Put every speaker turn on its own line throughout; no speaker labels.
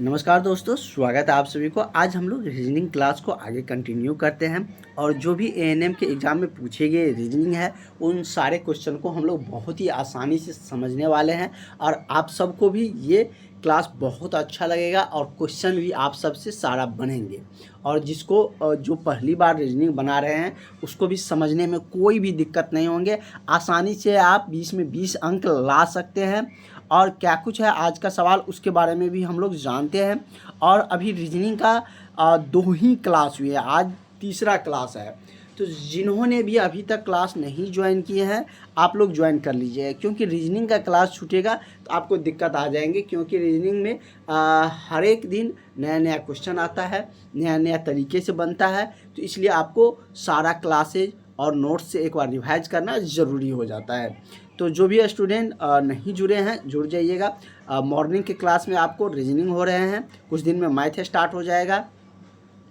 नमस्कार दोस्तों, स्वागत है आप सभी को। आज हम लोग रीजनिंग क्लास को आगे कंटिन्यू करते हैं और जो भी एएनएम के एग्ज़ाम में पूछे गए रीजनिंग है उन सारे क्वेश्चन को हम लोग बहुत ही आसानी से समझने वाले हैं और आप सबको भी ये क्लास बहुत अच्छा लगेगा और क्वेश्चन भी आप सबसे सारा बनेंगे। और जिसको जो पहली बार रीजनिंग बना रहे हैं उसको भी समझने में कोई भी दिक्कत नहीं होंगे। आसानी से आप 20 में 20 अंक ला सकते हैं। और क्या कुछ है आज का सवाल उसके बारे में भी हम लोग जानते हैं। और अभी रीजनिंग का 2 ही क्लास हुई है, आज तीसरा क्लास है। तो जिन्होंने भी अभी तक क्लास नहीं ज्वाइन किए हैं आप लोग ज्वाइन कर लीजिए, क्योंकि रीजनिंग का क्लास छूटेगा तो आपको दिक्कत आ जाएंगे। क्योंकि रीजनिंग में हर एक दिन नया नया क्वेश्चन आता है, नया नया तरीके से बनता है। तो इसलिए आपको सारा क्लासेज और नोट्स से एक बार रिवाइज करना ज़रूरी हो जाता है। तो जो भी स्टूडेंट नहीं जुड़े हैं जुड़ जाइएगा। मॉर्निंग के क्लास में आपको रीजनिंग हो रहे हैं, कुछ दिन में मैथ स्टार्ट हो जाएगा।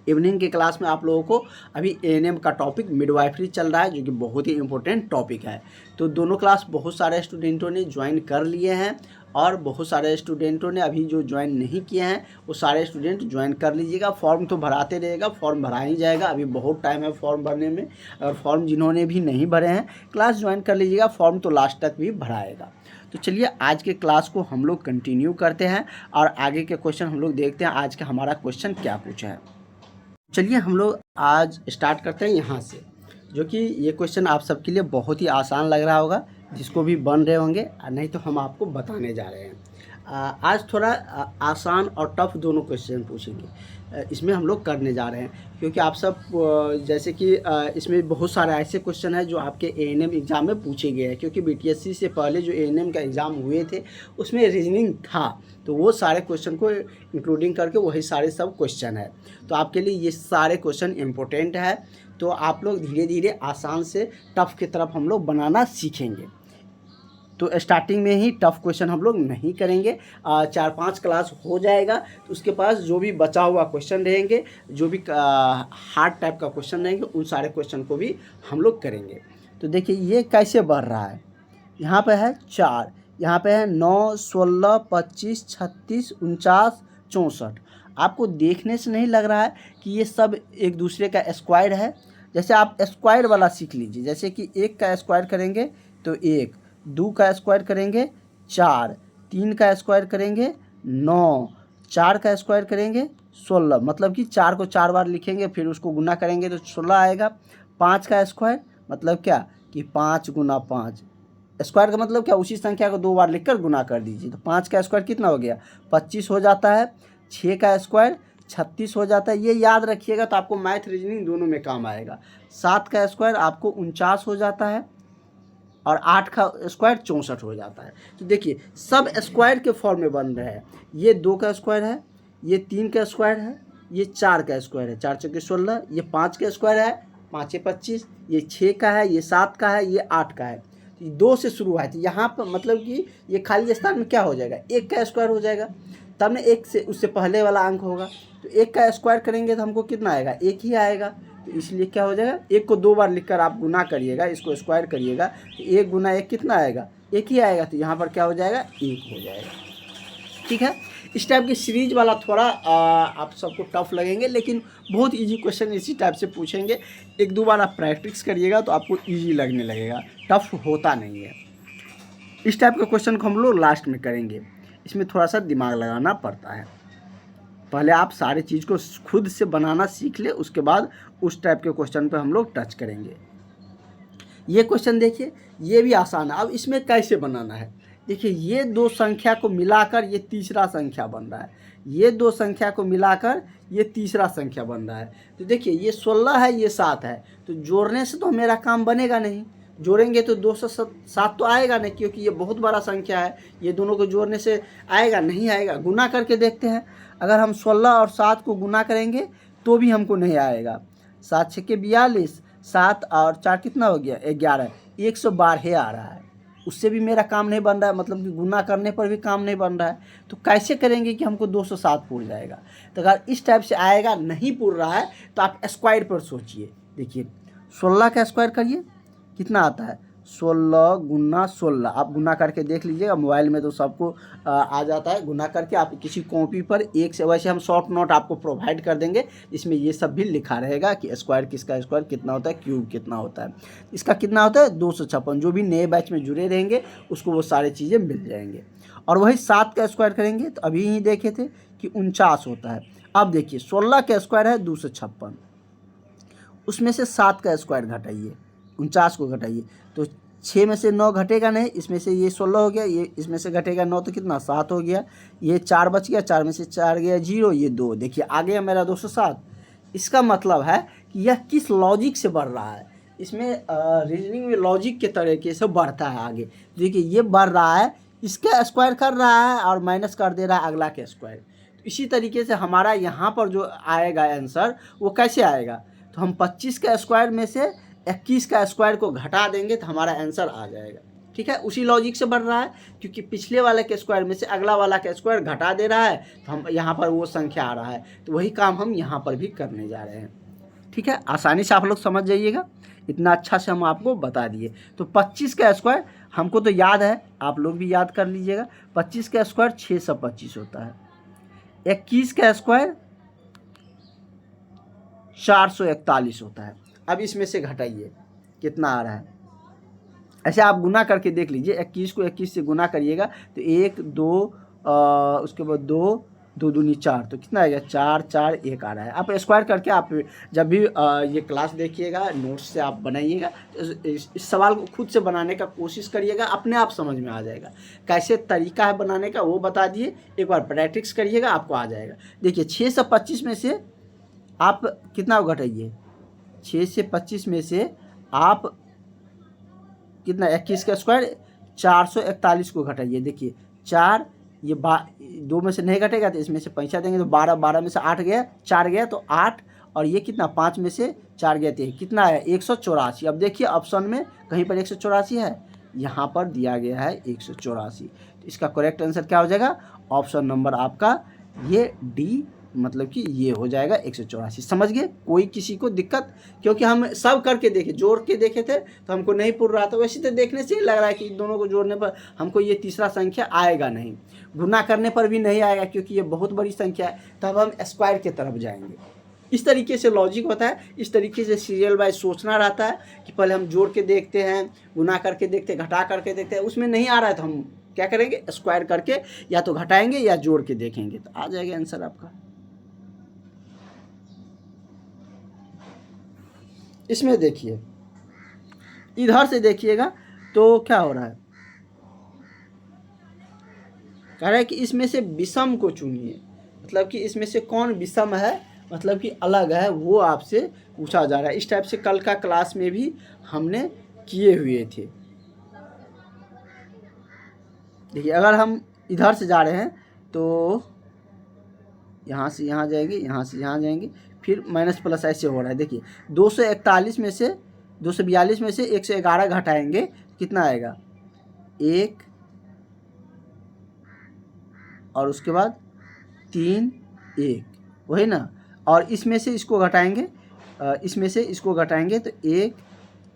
इवनिंग के क्लास में आप लोगों को अभी एएनएम का टॉपिक मिडवाइफरी चल रहा है, जो कि बहुत ही इंपॉर्टेंट टॉपिक है। तो दोनों क्लास बहुत सारे स्टूडेंटों ने ज्वाइन कर लिए हैं और बहुत सारे स्टूडेंटों ने अभी जो ज्वाइन नहीं किए हैं वो सारे स्टूडेंट ज्वाइन कर लीजिएगा। फॉर्म तो भराते रहेगा, फॉर्म भरा ही जाएगा, अभी बहुत टाइम है फॉर्म भरने में। और फॉर्म जिन्होंने भी नहीं भरे हैं क्लास ज्वाइन कर लीजिएगा, फॉर्म तो लास्ट तक भी भराएगा। तो चलिए आज के क्लास को हम लोग कंटिन्यू करते हैं और आगे के क्वेश्चन हम लोग देखते हैं आज का हमारा क्वेश्चन क्या पूछा है। चलिए हम लोग आज स्टार्ट करते हैं यहाँ से, जो कि ये क्वेश्चन आप सबके लिए बहुत ही आसान लग रहा होगा, जिसको भी बन रहे होंगे, नहीं तो हम आपको बताने जा रहे हैं। आज थोड़ा आसान और टफ दोनों क्वेश्चन पूछेंगे, इसमें हम लोग करने जा रहे हैं। क्योंकि आप सब जैसे कि इसमें बहुत सारे ऐसे क्वेश्चन हैं जो आपके एएनएम एग्ज़ाम में पूछे गए हैं। क्योंकि बीटीएससी से पहले जो एएनएम का एग्ज़ाम हुए थे उसमें रीजनिंग था, तो वो सारे क्वेश्चन को इंक्लूडिंग करके वही सारे सब क्वेश्चन है। तो आपके लिए ये सारे क्वेश्चन इम्पोर्टेंट है। तो आप लोग धीरे धीरे आसान से टफ की तरफ हम लोग बनाना सीखेंगे। तो स्टार्टिंग में ही टफ क्वेश्चन हम लोग नहीं करेंगे, 4-5 क्लास हो जाएगा तो उसके पास जो भी बचा हुआ क्वेश्चन रहेंगे, जो भी हार्ड टाइप का क्वेश्चन रहेंगे उन सारे क्वेश्चन को भी हम लोग करेंगे। तो देखिए ये कैसे बढ़ रहा है। यहाँ पे है 4, यहाँ पे है 9, 16, 25, 36, 49, 64। आपको देखने से नहीं लग रहा है कि ये सब एक दूसरे का स्क्वायर है। जैसे आप स्क्वायर वाला सीख लीजिए, जैसे कि 1 का स्क्वायर करेंगे तो 1, 2 का स्क्वायर करेंगे 4, 3 का स्क्वायर करेंगे 9, 4 का स्क्वायर करेंगे 16। मतलब कि 4 को 4 बार लिखेंगे फिर उसको गुना करेंगे तो 16 आएगा। 5 का स्क्वायर मतलब क्या कि 5 गुना 5। स्क्वायर का मतलब क्या, उसी संख्या को 2 बार लिखकर गुना कर दीजिए। तो 5 का स्क्वायर कितना हो गया, 25 हो जाता है। 6 का स्क्वायर 36 हो जाता है। ये याद रखिएगा तो आपको मैथ रीजनिंग दोनों में काम आएगा। 7 का स्क्वायर आपको 49 हो जाता है और 8 का स्क्वायर 64 हो जाता है। तो देखिए सब स्क्वायर के फॉर्म में बन रहे हैं। ये 2 का स्क्वायर है, ये 3 का स्क्वायर है, ये 4 का स्क्वायर है, 4 चौके 16, ये 5 का स्क्वायर है, 5 25, ये 6 का है, ये 7 का है, ये 8 का है। 2 से शुरू है तो यहाँ पर मतलब कि ये खाली स्थान में क्या हो जाएगा, 1 का स्क्वायर हो जाएगा। तब ना 1 से उससे पहले वाला अंक होगा। तो 1 का स्क्वायर करेंगे तो हमको कितना आएगा, 1 ही आएगा। तो इसलिए क्या हो जाएगा, 1 को 2 बार लिखकर आप गुना करिएगा, इसको स्क्वायर करिएगा तो 1 गुना 1 कितना आएगा, 1 ही आएगा। तो यहाँ पर क्या हो जाएगा, 1 हो जाएगा। ठीक है, इस टाइप की सीरीज वाला थोड़ा आप सबको टफ लगेंगे, लेकिन बहुत इजी क्वेश्चन इसी टाइप से पूछेंगे। 1-2 बार आप प्रैक्टिस करिएगा तो आपको इजी लगने लगेगा, टफ होता नहीं है। इस टाइप के क्वेश्चन को हम लोग लास्ट में करेंगे, इसमें थोड़ा सा दिमाग लगाना पड़ता है। पहले आप सारी चीज़ को खुद से बनाना सीख ले, उसके बाद उस टाइप के क्वेश्चन पे हम लोग टच करेंगे। ये क्वेश्चन देखिए, ये भी आसान है। अब इसमें कैसे बनाना है, देखिए ये 2 संख्या को मिलाकर ये तीसरा संख्या बन रहा है, ये 2 संख्या को मिलाकर ये तीसरा संख्या बन रहा है। तो देखिए ये 16 है, ये 7 है, तो जोड़ने से तो मेरा काम बनेगा नहीं। जोड़ेंगे तो 207 तो आएगा नहीं, क्योंकि ये बहुत बड़ा संख्या है। ये दोनों को जोड़ने से आएगा नहीं, आएगा। गुना करके देखते हैं, अगर हम 16 और 7 को गुना करेंगे तो भी हमको नहीं आएगा। 7 छक्के 42, 7 और 4 कितना हो गया, 11, 112 आ रहा है। उससे भी मेरा काम नहीं बन रहा है, मतलब कि गुना करने पर भी काम नहीं बन रहा है। तो कैसे करेंगे कि हमको 207 पूर जाएगा। तो अगर इस टाइप से आएगा, नहीं पूर रहा है, तो आप स्क्वायर पर सोचिए। देखिए 16 का स्क्वायर करिए, कितना आता है, 16 गुना 16 आप गुना करके देख लीजिएगा, मोबाइल में तो सबको आ जाता है। गुना करके आप किसी कॉपी पर एक से, वैसे हम शॉर्ट नोट आपको प्रोवाइड कर देंगे, इसमें ये सब भी लिखा रहेगा कि स्क्वायर किसका स्क्वायर कितना होता है, क्यूब कितना होता है, इसका कितना होता है 256। जो भी नए बैच में जुड़े रहेंगे उसको वो सारी चीज़ें मिल जाएंगे। और वही 7 का स्क्वायर करेंगे तो अभी ही देखे थे कि 49 होता है। अब देखिए 16 का स्क्वायर है 256, उसमें से 7 का स्क्वायर घटाइए, 49 को घटाइए तो 6 में से 9 घटेगा नहीं, इसमें से ये 16 हो गया, ये इसमें से घटेगा 9 तो कितना 7 हो गया, ये 4 बच गया, 4 में से 4 गया 0, ये 2, देखिए आ गया मेरा 207। इसका मतलब है कि यह किस लॉजिक से बढ़ रहा है, इसमें रीजनिंग में लॉजिक के तरीके से बढ़ता है आगे। देखिए ये बढ़ रहा है, इसका स्क्वायर कर रहा है और माइनस कर दे रहा है अगला के स्क्वायर। तो इसी तरीके से हमारा यहाँ पर जो आएगा आंसर वो कैसे आएगा, तो हम 25 का स्क्वायर में से 21 का स्क्वायर को घटा देंगे तो हमारा आंसर आ जाएगा। ठीक है, उसी लॉजिक से बढ़ रहा है, क्योंकि पिछले वाले के स्क्वायर में से अगला वाला का स्क्वायर घटा दे रहा है तो हम यहाँ पर वो संख्या आ रहा है, तो वही काम हम यहाँ पर भी करने जा रहे हैं। ठीक है, आसानी से आप लोग समझ जाइएगा, इतना अच्छा से हम आपको बता दिए। तो 25 का स्क्वायर हमको तो याद है, आप लोग भी याद कर लीजिएगा। 25 का स्क्वायर 625 होता है। 21 का स्क्वायर 441 होता है। अब इसमें से घटाइए कितना आ रहा है, ऐसे आप गुना करके देख लीजिए। 21 को 21 से गुना करिएगा तो 1 2 उसके बाद 2 2 दूनी 4, तो कितना आएगा 4 4 1 आ रहा है। आप स्क्वायर करके आप जब भी ये क्लास देखिएगा, नोट्स से आप बनाइएगा, इस सवाल को खुद से बनाने का कोशिश करिएगा, अपने आप समझ में आ जाएगा। कैसे तरीका है बनाने का वो बता दिए, एक बार प्रैक्टिस करिएगा आपको आ जाएगा। देखिए 6 से 25 में से आप कितना घटाइए, 6 से 25 में से आप कितना 21 का स्क्वायर 441 को घटाइए। देखिए 4 ये 2 में से नहीं घटेगा तो इसमें से पैसा देंगे तो 12, 12 में से 8 गया, 4 गया तो 8, और ये कितना 5 में से 4 गया तो कितना है 184। अब देखिए ऑप्शन में कहीं पर 184 है, यहाँ पर दिया गया है 184, तो इसका करेक्ट आंसर क्या हो जाएगा, ऑप्शन नंबर आपका ये डी, मतलब कि ये हो जाएगा 184। समझ गए, कोई किसी को दिक्कत, क्योंकि हम सब करके देखे, जोड़ के देखे थे तो हमको नहीं पूर रहा था। वैसे तो देखने से ही लग रहा है कि इन दोनों को जोड़ने पर हमको ये तीसरा संख्या आएगा नहीं, गुना करने पर भी नहीं आएगा क्योंकि ये बहुत बड़ी संख्या है, तब हम स्क्वायर की तरफ जाएंगे। इस तरीके से लॉजिक होता है, इस तरीके से सीरियल वाइज सोचना रहता है कि पहले हम जोड़ के देखते हैं, गुना करके देखते हैं, घटा करके देखते हैं, उसमें नहीं आ रहा है तो हम क्या करेंगे, स्क्वायर करके या तो घटाएंगे या जोड़ के देखेंगे, तो आ जाएगा आंसर आपका। इसमें देखिए इधर से देखिएगा तो क्या हो रहा है, कह रहा है कि इसमें से विषम को चुनिए, मतलब कि इसमें से कौन विषम है, मतलब कि अलग है, वो आपसे पूछा जा रहा है। इस टाइप से कल का क्लास में भी हमने किए हुए थे। देखिए अगर हम इधर से जा रहे हैं तो यहाँ से यहाँ जाएंगे, यहाँ से यहाँ जाएंगे, फिर माइनस प्लस ऐसे हो रहा है। देखिए 241 में से 242 में से 111 घटाएंगे कितना आएगा 1, और उसके बाद 3 1, वही ना, और इसमें से इसको घटाएंगे, इसमें से इसको घटाएंगे तो 1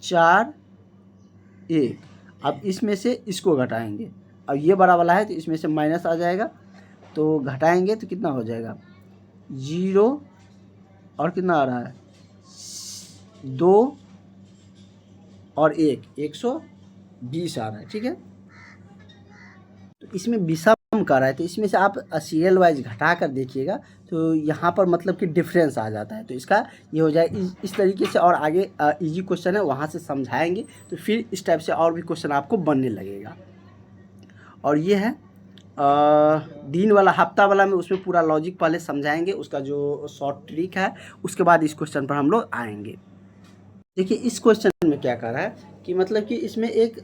4 1, अब इसमें से इसको घटाएंगे, अब ये बड़ा वाला है तो इसमें से माइनस आ जाएगा, तो घटाएंगे तो कितना हो जाएगा 0, और कितना आ रहा है 2 और 1 120 आ रहा है। ठीक है, तो इसमें विषम का रहा है, तो इसमें से आप सीरियल वाइज घटा कर देखिएगा तो यहाँ पर मतलब कि डिफरेंस आ जाता है, तो इसका ये हो जाए इस तरीके से। और आगे इजी क्वेश्चन है वहाँ से समझाएंगे तो फिर इस टाइप से और भी क्वेश्चन आपको बनने लगेगा। और ये है दिन वाला, हफ्ता वाला में उसमें पूरा लॉजिक पहले समझाएंगे, उसका जो शॉर्ट ट्रिक है, उसके बाद इस क्वेश्चन पर हम लोग आएंगे। देखिए इस क्वेश्चन में क्या कर रहा है कि मतलब कि इसमें एक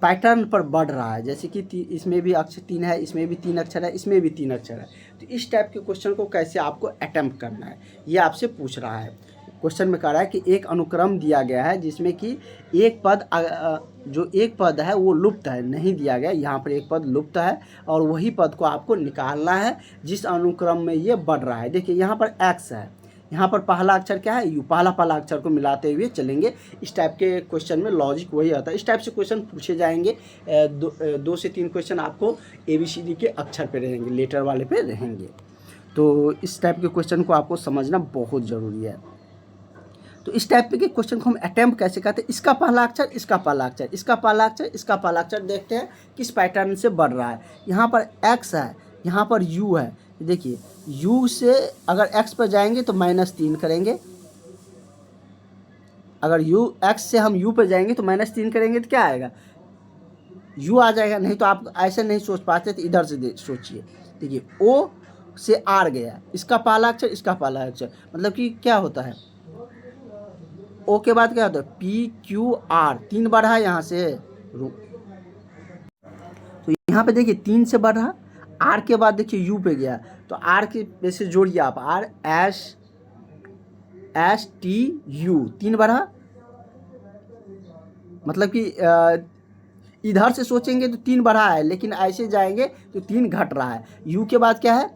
पैटर्न पर बढ़ रहा है, जैसे कि इसमें भी अक्षर 3 है, इसमें भी 3 अक्षर है, इसमें भी 3 अक्षर है, तो इस टाइप के क्वेश्चन को कैसे आपको अटेम्प्ट करना है ये आपसे पूछ रहा है। क्वेश्चन में कह रहा है कि एक अनुक्रम दिया गया है जिसमें कि एक पद जो एक पद है वो लुप्त है, नहीं दिया गया, यहाँ पर एक पद लुप्त है और वही पद को आपको निकालना है जिस अनुक्रम में ये बढ़ रहा है। देखिए यहाँ पर x है, यहाँ पर पहला अक्षर क्या है, यू, पहला अक्षर को मिलाते हुए चलेंगे। इस टाइप के क्वेश्चन में लॉजिक वही आता है। इस टाइप से क्वेश्चन पूछे जाएंगे। 2 से 3 क्वेश्चन आपको ABCD के अक्षर पे रहेंगे, लेटर वाले पे रहेंगे। तो इस टाइप के क्वेश्चन को आपको समझना बहुत ज़रूरी है। तो इस टाइप के क्वेश्चन को हम अटैम्प्ट कैसे करते हैं, इसका पहला अक्षर, इसका पहला अक्षर, इसका पहला अक्षर, इसका पहला अक्षर, देखते हैं किस पैटर्न से बढ़ रहा है। यहाँ पर x है, यहाँ पर u है। देखिए u से अगर x पर जाएंगे तो -3 करेंगे, अगर x से हम u पर जाएंगे तो -3 करेंगे तो क्या आएगा, u आ जाएगा। नहीं तो आप ऐसे नहीं सोच पाते तो इधर से सोचिए। देखिए o से r गया, इसका पहला अक्षर, इसका पहला अक्षर, मतलब कि क्या होता है, ओ के बाद क्या होता है, PQR, 3 बढ़ा यहाँ से, तो यहाँ पे देखिए 3 से बढ़ा, R के बाद देखिए U पे गया, तो R के वैसे जोड़िए आप, RSTU, 3 बढ़ा, मतलब कि इधर से सोचेंगे तो 3 बढ़ा है, लेकिन ऐसे जाएंगे तो 3 घट रहा है। U के बाद क्या है,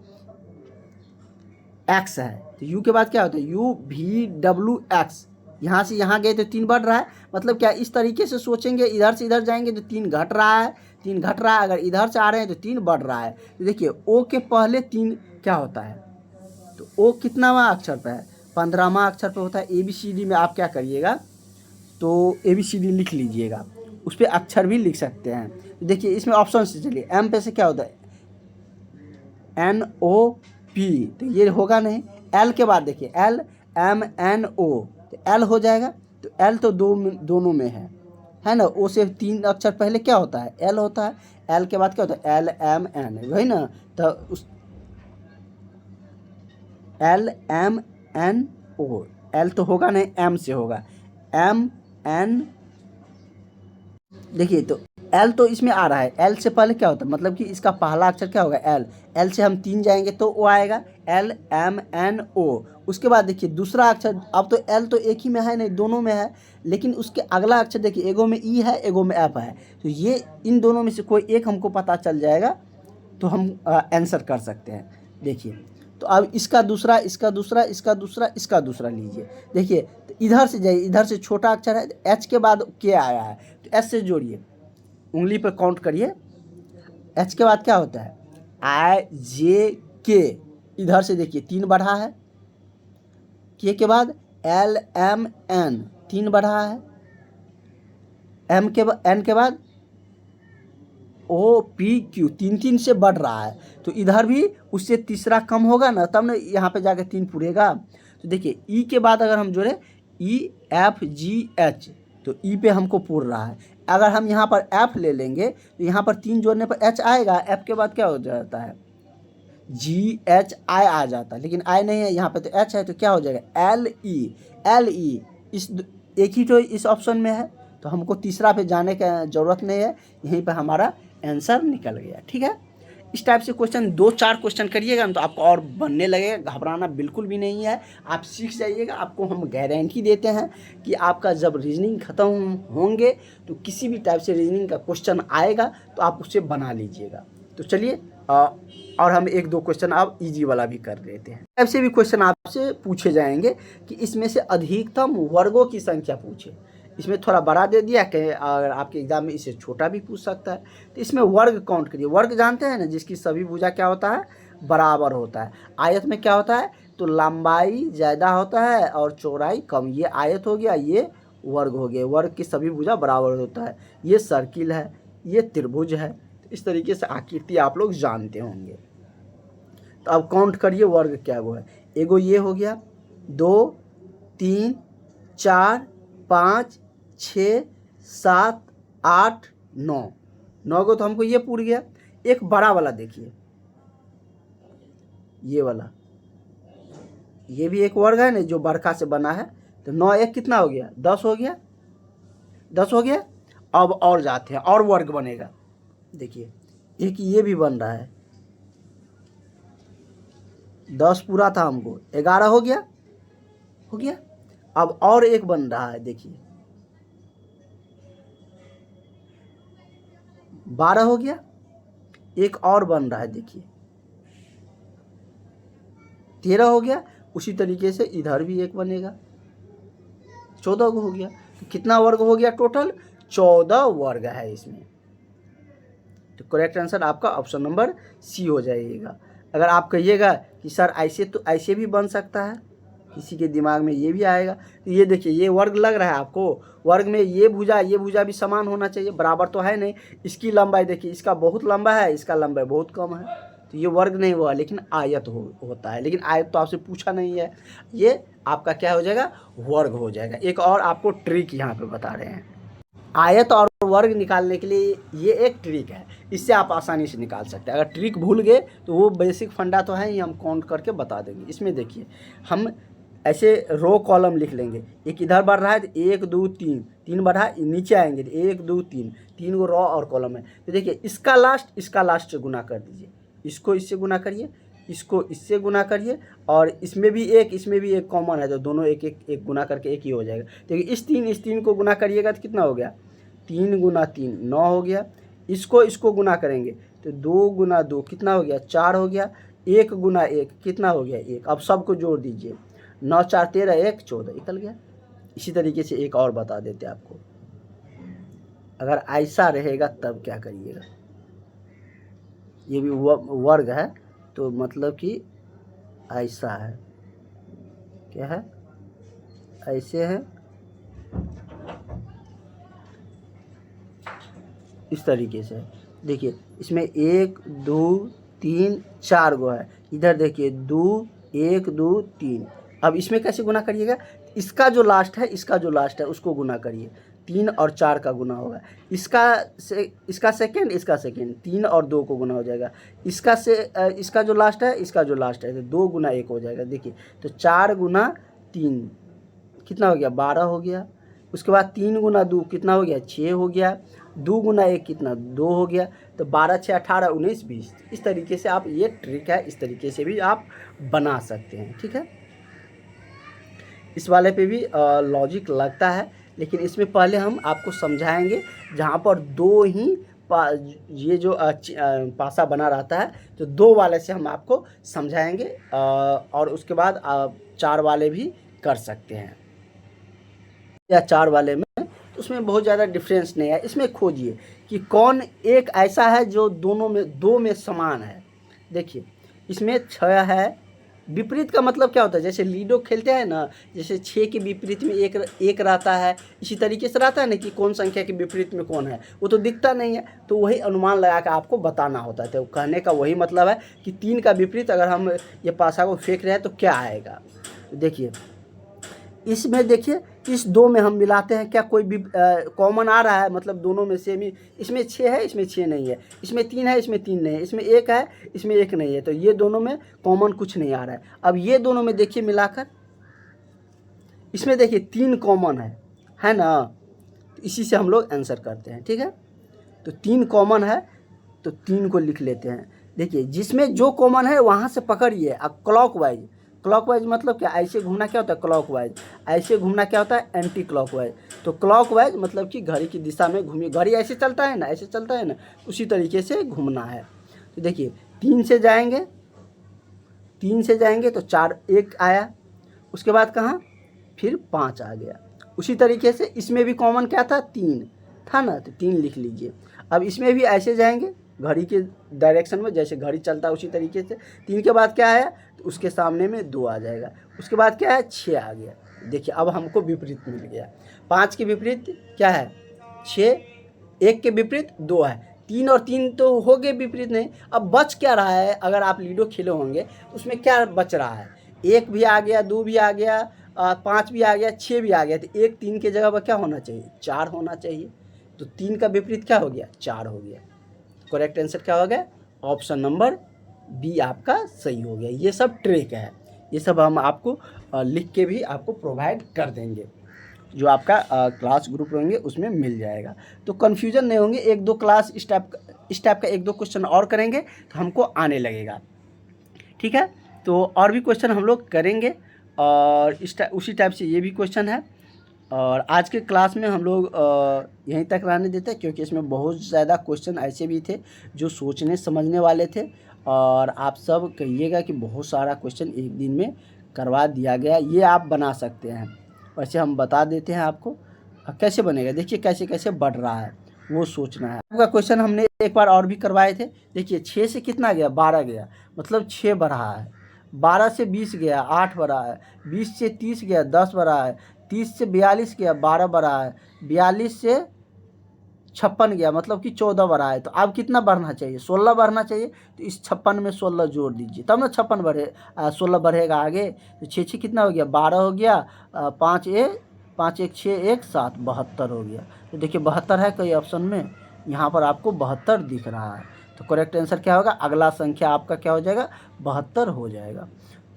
X है, तो U के बाद क्या होता है, UVWX, यहाँ से यहाँ गए तो 3 बढ़ रहा है। मतलब क्या, इस तरीके से सोचेंगे, इधर से इधर जाएंगे तो 3 घट रहा है, 3 घट रहा है, अगर इधर से आ रहे हैं तो 3 बढ़ रहा है। तो देखिए ओ के पहले 3 क्या होता है, तो ओ कितनावां अक्षर पे है, 15वां अक्षर पे होता है। ABCD में आप क्या करिएगा, तो ABCD लिख लीजिएगा, उस पर अक्षर भी लिख सकते हैं। तो देखिए इसमें ऑप्शन से चलिए, M पे से क्या होता है, NOP, तो ये होगा नहीं। L के बाद देखिए LMNO, तो L हो जाएगा, तो L तो दोनों में है ना। O से 3 अक्षर पहले क्या होता है, L होता है। L के बाद क्या होता है, LMN, वही ना, तो उस LMNO, L तो होगा नहीं, M से होगा, MN, देखिए तो L तो इसमें आ रहा है, L से पहले क्या होता है, मतलब कि इसका पहला अक्षर क्या होगा, L से हम 3 जाएंगे तो O आएगा, LMNO। उसके बाद देखिए दूसरा अक्षर, अब तो L तो एक ही में है नहीं, दोनों में है, लेकिन उसके अगला अक्षर देखिए, एगो में E है, एगो में F है, तो ये इन दोनों में से कोई एक हमको पता चल जाएगा तो हम आंसर कर सकते हैं। देखिए तो अब इसका दूसरा, इसका दूसरा, इसका दूसरा, इसका दूसरा लीजिए। देखिए तो इधर से जाइए, इधर से छोटा अक्षर है, H के बाद K आया है, तो S से जोड़िए, उंगली पर काउंट करिए। H के बाद क्या होता है, IJK, इधर से देखिए 3 बढ़ा है, K के बाद LMN, 3 बढ़ा है, N के बाद OPQ, 3 से बढ़ रहा है, तो इधर भी उससे तीसरा कम होगा ना, तब ना यहाँ पे जाके 3 पूरेगा। तो देखिए E के बाद अगर हम जोड़े EFGH, तो E पे हमको पूर रहा है। अगर हम यहाँ पर F ले लेंगे तो यहाँ पर 3 जोड़ने पर H आएगा, F के बाद क्या हो जाता है, GHI आ जाता है, लेकिन I नहीं है यहाँ पे, तो H है, तो क्या हो जाएगा, LE। इस एक ही तो इस ऑप्शन में है, तो हमको तीसरा पे जाने की ज़रूरत नहीं है, यहीं पर हमारा आंसर निकल गया। ठीक है, इस टाइप से क्वेश्चन 2-4 क्वेश्चन करिएगा ना, तो आपको और बनने लगेगा, घबराना बिल्कुल भी नहीं है, आप सीख जाइएगा। आपको हम गारंटी देते हैं कि आपका जब रीजनिंग ख़त्म होंगे तो किसी भी टाइप से रीजनिंग का क्वेश्चन आएगा तो आप उसे बना लीजिएगा। तो चलिए और हम 1-2 क्वेश्चन आप इजी वाला भी कर लेते हैं। ऐसे भी क्वेश्चन आपसे पूछे जाएंगे कि इसमें से अधिकतम वर्गों की संख्या पूछे। इसमें थोड़ा बड़ा दे दिया कि अगर आपके एग्जाम में इसे छोटा भी पूछ सकता है, तो इसमें वर्ग काउंट करिए। वर्ग जानते हैं ना, जिसकी सभी भुजा क्या होता है, बराबर होता है। आयत में क्या होता है, तो लंबाई ज़्यादा होता है और चौड़ाई कम, ये आयत हो गया, ये वर्ग हो गया। वर्ग की सभी भुजा बराबर होता है। ये सर्किल है, ये त्रिभुज है। तो इस तरीके से आकृति आप लोग जानते होंगे। तो अब काउंट करिए वर्ग क्या वो है। एगो ये हो गया, 2 3 4 5 6 7 8 9, 9 गो तो हमको ये पूर गया। एक बड़ा वाला देखिए, ये वाला, ये भी एक वर्ग है ना, जो बरखा से बना है। तो 9 1 कितना हो गया, 10 हो गया, 10 हो गया। अब और जाते हैं, और वर्ग बनेगा। देखिए एक ये भी बन रहा है, 10 पूरा था हमको, 11 हो गया, हो गया। अब और एक बन रहा है, देखिए 12 हो गया। एक और बन रहा है, देखिए 13 हो गया। उसी तरीके से इधर भी एक बनेगा, 14 हो गया। तो कितना वर्ग हो गया टोटल? 14 वर्ग है इसमें। तो करेक्ट आंसर आपका ऑप्शन नंबर सी हो जाएगा। अगर आप कहिएगा कि सर ऐसे तो ऐसे भी बन सकता है, किसी के दिमाग में ये भी आएगा, तो ये देखिए ये वर्ग लग रहा है आपको, वर्ग में ये भुजा भी समान होना चाहिए, बराबर तो है नहीं। इसकी लंबाई देखिए, इसका बहुत लंबा है, इसका लंबाई बहुत कम है, तो ये वर्ग नहीं हुआ, लेकिन आयत होता है। लेकिन आयत तो आपसे पूछा नहीं है, ये आपका क्या हो जाएगा? वर्ग हो जाएगा। एक और आपको ट्रिक यहाँ पे बता रहे हैं, आयत और वर्ग निकालने के लिए ये एक ट्रिक है, इससे आप आसानी से निकाल सकते हैं। अगर ट्रिक भूल गए तो वो बेसिक फंडा तो है ही, हम काउंट करके बता देंगे। इसमें देखिए हम ऐसे रो कॉलम लिख लेंगे, एक इधर बढ़ रहा है तो 1 2 3, 3 बढ़ा, नीचे आएंगे 1 2 3, 3 गो रो और कॉलम है। तो देखिए इसका लास्ट से गुना कर दीजिए, इसको इससे गुना करिए, इसको इससे गुना करिए, और इसमें भी एक कॉमन है, तो दोनों एक गुना करके एक ही हो जाएगा। देखिए इस तीन को गुना करिएगा तो कितना हो गया? 3 गुना 3 9 हो गया। इसको गुना करेंगे तो 2 गुना 2 कितना हो गया? 4 हो गया। 1 गुना 1 कितना हो गया? 1। अब सबको जोड़ दीजिए, 9 4 13 1 14 निकल गया। इसी तरीके से एक और बता देते आपको, अगर ऐसा रहेगा तब क्या करिएगा, ये भी वर्ग है, तो मतलब कि ऐसा है, क्या है? ऐसे है, इस तरीके से। देखिए इसमें 1 2 3 4 गो है, इधर देखिए 2 1 2 3। अब इसमें कैसे गुना करिएगा? इसका जो लास्ट है उसको गुना करिए, 3 और 4 का गुना होगा, इसका सेकेंड 3 और 2 को गुना हो जाएगा, इसका जो लास्ट है तो 2 गुना 1 हो जाएगा। देखिए तो 4 गुना 3 कितना हो गया? 12 हो गया। उसके बाद 3 गुना 2 कितना हो गया? 6 हो गया। 2 गुना 1 कितना? 2 हो गया। तो 12 6 18 19 20। इस तरीके से आप, ये ट्रिक है, इस तरीके से भी आप बना सकते हैं। ठीक है, इस वाले पे भी लॉजिक लगता है, लेकिन इसमें पहले हम आपको समझाएंगे जहाँ पर दो ही ये जो पासा बना रहता है, तो 2 वाले से हम आपको समझाएंगे, और उसके बाद 4 वाले भी कर सकते हैं, या 4 वाले में तो उसमें बहुत ज़्यादा डिफरेंस नहीं है। इसमें खोजिए कि कौन एक ऐसा है जो दोनों में 2 में समान है। देखिए इसमें 6 है, विपरीत का मतलब क्या होता है? जैसे लूडो खेलते हैं ना, जैसे 6 के विपरीत में एक रहता है, इसी तरीके से रहता है ना कि कौन संख्या के विपरीत में कौन है, वो तो दिखता नहीं है, तो वही अनुमान लगा कर आपको बताना होता है। तो कहने का वही मतलब है कि 3 का विपरीत अगर हम ये पासा को फेंक रहे हैं तो क्या आएगा। तो देखिए इसमें, देखिए इस 2 में हम मिलाते हैं, क्या कोई भी कॉमन आ रहा है? मतलब दोनों में सेम ही, इसमें 6 है, इसमें 6 नहीं है, इसमें 3 है, इसमें 3 नहीं है, इसमें 1 है, इसमें 1 नहीं है, तो ये दोनों में कॉमन कुछ नहीं आ रहा है। अब ये दोनों में देखिए मिलाकर, इसमें देखिए 3 कॉमन है ना, तो इसी से हम लोग आंसर करते हैं। ठीक है, तो 3 कॉमन है, तो 3 को लिख लेते हैं। देखिए जिसमें जो कॉमन है वहाँ से पकड़िए। अब क्लॉकवाइज मतलब क्या? ऐसे घूमना क्या होता है? क्लॉकवाइज। ऐसे घूमना क्या होता है? Anti clockwise. तो क्लॉकवाइज मतलब कि घड़ी की दिशा में घूमिए, घड़ी ऐसे चलता है ना, उसी तरीके से घूमना है। तो देखिए 3 से जाएंगे तो 4 1 आया, उसके बाद कहाँ? फिर 5 आ गया। उसी तरीके से इसमें भी कॉमन क्या था? 3 था ना, तो 3 लिख लीजिए। अब इसमें भी ऐसे जाएंगे घड़ी के डायरेक्शन में, जैसे घड़ी चलता है उसी तरीके से। 3 के बाद क्या आया? तो उसके सामने में 2 आ जाएगा। उसके बाद क्या है? 6 आ गया। देखिए अब हमको विपरीत मिल गया। 5 के विपरीत क्या है? 6। 1 के विपरीत 2 है। 3 और 3 तो हो गए विपरीत नहीं। अब बच क्या रहा है? अगर आप लूडो खेले होंगे तो उसमें क्या बच रहा है? 1 भी आ गया, 2 भी आ गया, 5 भी आ गया, 6 भी आ गया। तो 1 3 के जगह पर क्या होना चाहिए? 4 होना चाहिए। तो 3 का विपरीत क्या हो गया? 4 हो गया। करेक्ट आंसर क्या हो गया? ऑप्शन नंबर बी आपका सही हो गया। ये सब ट्रिक है, ये सब हम आपको लिख के भी आपको प्रोवाइड कर देंगे, जो आपका क्लास ग्रुप रहेंगे उसमें मिल जाएगा, तो कन्फ्यूजन नहीं होंगे। 1-2 क्लास इस टाइप का 1-2 क्वेश्चन और करेंगे तो हमको आने लगेगा। ठीक है, तो और भी क्वेश्चन हम लोग करेंगे, और उसी टाइप से ये भी क्वेश्चन है। और आज के क्लास में हम लोग यहीं तक रहने देते हैं, क्योंकि इसमें बहुत ज़्यादा क्वेश्चन ऐसे भी थे जो सोचने समझने वाले थे, और आप सब कहिएगा कि बहुत सारा क्वेश्चन एक दिन में करवा दिया गया, ये आप बना सकते हैं। वैसे हम बता देते हैं आपको कैसे बनेगा। देखिए कैसे कैसे बढ़ रहा है वो सोचना है। आपका क्वेश्चन हमने एक बार और भी करवाए थे। देखिए 6 से कितना गया, 12 गया, मतलब 6 बढ़ा है। 12 से 20 गया, 8 बढ़ा है। 20 से 30 गया, 10 बढ़ा है। 30 से 42 गया, 12 बढ़ा है। 42 से 56 गया, मतलब कि 14 बढ़ा है। तो अब कितना बढ़ना चाहिए, 16 बढ़ना चाहिए। तो इस 56 में 16 जोड़ दीजिए, तब ना 56 बढ़े 16 बढ़ेगा आगे। तो 6 कितना हो गया, 12 हो गया। 5 1 6 1 7, 72 हो गया। तो देखिए 72 है कई ऑप्शन में, यहाँ पर आपको 72 दिख रहा है। तो करेक्ट आंसर क्या होगा, अगला संख्या आपका क्या हो जाएगा, 72 हो जाएगा।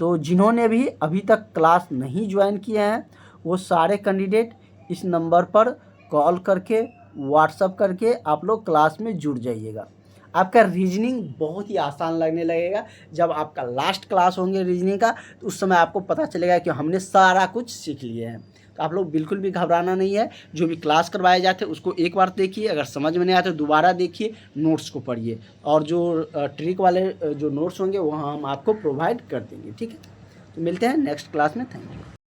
तो जिन्होंने भी अभी तक क्लास नहीं ज्वाइन किए हैं वो सारे कैंडिडेट इस नंबर पर कॉल करके व्हाट्सअप करके आप लोग क्लास में जुड़ जाइएगा। आपका रीजनिंग बहुत ही आसान लगने लगेगा। जब आपका लास्ट क्लास होंगे रीजनिंग का, तो उस समय आपको पता चलेगा कि हमने सारा कुछ सीख लिए हैं। तो आप लोग बिल्कुल भी घबराना नहीं है। जो भी क्लास करवाए जाते हैं उसको एक बार देखिए, अगर समझ में नहीं आते तो दोबारा देखिए, नोट्स को पढ़िए, और जो ट्रिक वाले जो नोट्स होंगे वो हम आपको प्रोवाइड कर देंगे। ठीक है, तो मिलते हैं नेक्स्ट क्लास में। Thank you.